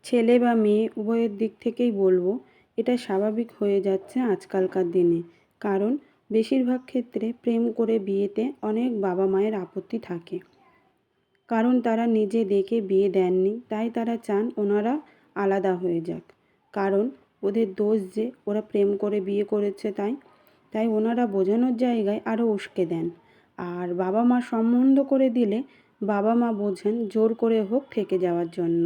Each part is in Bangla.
ছেলে বা মেয়ে উভয়ের দিক থেকেই বলবো, এটা স্বাভাবিক হয়ে যাচ্ছে আজকালকার দিনে। কারণ বেশিরভাগ ক্ষেত্রে প্রেম করে বিয়েতে অনেক বাবা মায়ের আপত্তি থাকে। কারণ তারা নিজে দেখে বিয়ে দেননি, তাই তারা চান ওনারা আলাদা হয়ে যাক। কারণ ওদের দোষ যে ওরা প্রেম করে বিয়ে করেছে, তাই তাই ওনারা বোঝানোর জায়গায় আরও উস্কে দেন। আর বাবা মা সম্বন্ধ করে দিলে বাবা মা বোঝেন জোর করে হোক থেকে যাওয়ার জন্য।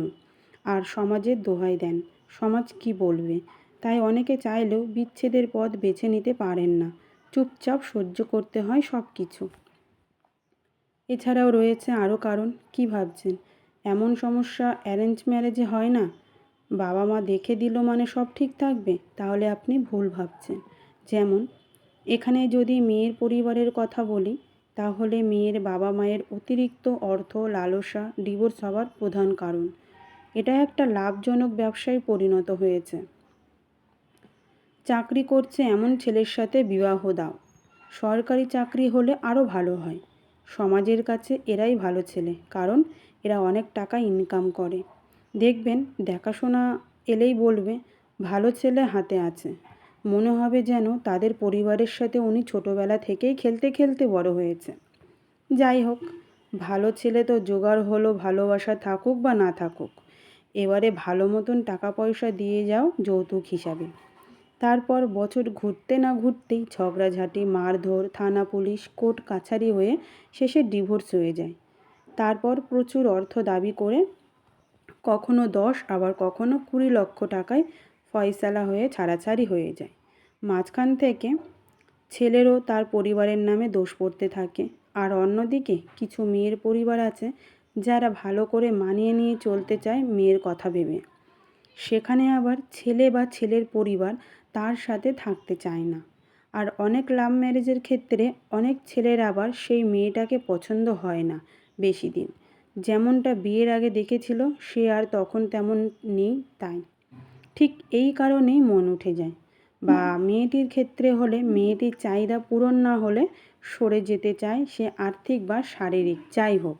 আর সমাজের দোহাই দেন, সমাজ কি বলবে। তাই অনেকে চাইলেও বিচ্ছেদের পথ বেছে নিতে পারেন না, চুপচাপ সহ্য করতে হয় সব কিছু। এছাড়াও রয়েছে আরও কারণ। কি ভাবছেন এমন সমস্যা অ্যারেঞ্জ ম্যারেজে হয় না? বাবা মা দেখে দিল মানে সব ঠিক থাকবে? তাহলে আপনি ভুল ভাবছেন। যেমন এখানে যদি মেয়ের পরিবারের কথা বলি, তাহলে মেয়ের বাবা মায়ের অতিরিক্ত অর্থ লালসা ডিভোর্স হওয়ার প্রধান কারণ। এটা একটা লাভজনক ব্যবসায় পরিণত হয়েছে। চাকরি করছে এমন ছেলের সাথে বিবাহ দাও। সরকারি চাকরি হলে আরও ভালো হয়। সমাজের কাছে এরাই ভালো ছেলে, কারণ এরা অনেক টাকা ইনকাম করে। দেখবেন দেখাশোনা এলেই বলবে ভালো ছেলে হাতে আছে। মনে হবে যেন তাদের পরিবারের সাথে উনি ছোটোবেলা থেকেই খেলতে খেলতে বড় হয়েছে। যাই হোক, ভালো ছেলে তো জোগাড় হলো, ভালোবাসা থাকুক বা না থাকুক। এবারে ভালো মতন টাকা পয়সা দিয়ে যাও যৌতুক হিসাবে। তারপর বছর ঘুরতে না ঘুরতেই ঝগড়াঝাঁটি, মারধর, থানা পুলিশ, কোর্ট কাছারি হয়ে শেষে ডিভোর্স হয়ে যায়। তারপর প্রচুর অর্থ দাবি করে কখনো 10 আবার কখনো 20 লক্ষ টাকায় ফয়সালা হয়ে ছাড়াছাড়ি হয়ে যায়। মাঝখান থেকে ছেলেরও তার পরিবারের নামে দোষ পড়তে থাকে। আর অন্যদিকে কিছু মেয়ের পরিবার আছে যারা ভালো করে মানিয়ে নিয়ে চলতে চায় মেয়ের কথা ভেবে। সেখানে আবার ছেলে বা ছেলের পরিবার তার সাথে থাকতে চায় না। আর অনেক লাভ ম্যারেজের ক্ষেত্রে অনেক ছেলের আবার সেই মেয়েটাকে পছন্দ হয় না বেশি দিন। যেমনটা বিয়ের আগে দেখেছিল সে আর তখন তেমন নেই, তাই ঠিক এই কারণেই মন উঠে যায়। বা মেয়েটির ক্ষেত্রে হলে মেয়েটির চাহিদা পূরণ না হলে সরে যেতে চায় সে, আর্থিক বা শারীরিক যাই হোক।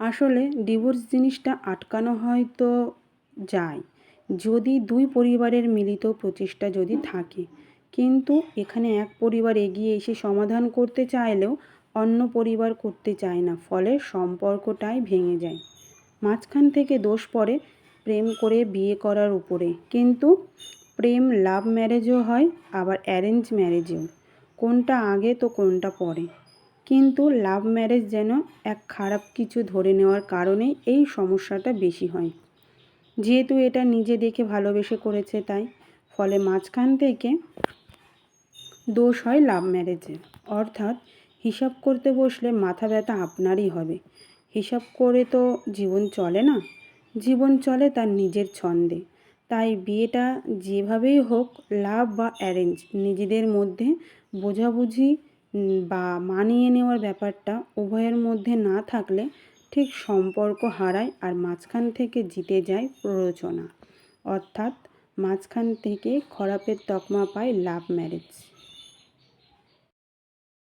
আসলে ডিভোর্স জিনিসটা আটকানো হয়তো যায় যদি দুই পরিবারের মিলিত প্রচেষ্টা যদি থাকে। কিন্তু এখানে এক পরিবার এগিয়ে এসে সমাধান করতে চাইলেও অন্য পরিবার করতে চায় না, ফলে সম্পর্কটাই ভেঙে যায়। মাঝখান থেকে দোষ পড়ে প্রেম করে বিয়ে করার উপরে। কিন্তু প্রেম লাভ ম্যারেজও হয়, আবার অ্যারেঞ্জ ম্যারেজেও। কোনটা আগে তো কোনটা পরে। কিন্তু লাভ ম্যারেজ যেন এক খারাপ কিছু ধরে নেওয়ার কারণেই এই সমস্যাটা বেশি হয়। যেহেতু এটা নিজে দেখে ভালোবেসে করেছে, তাই ফলে মাঝখান থেকে দোষ হয় লাভ ম্যারেজের। অর্থাৎ হিসাব করতে বসলে মাথা ব্যথা আপনারই হবে। হিসাব করে তো জীবন চলে না, জীবন চলে তার নিজের ছন্দে। তাই বিয়েটা যেভাবেই হোক, লাভ বা অ্যারেঞ্জ, নিজেদের মধ্যে বোঝাবুঝি বা মানিয়ে নেওয়ার ব্যাপারটা উভয়ের মধ্যে না থাকলে ঠিক সম্পর্ক হারায়, আর মাঝখান থেকে জিতে যায় প্ররোচনা। অর্থাৎ মাঝখান থেকে খারাপের তকমা পায় লাভ ম্যারেজ।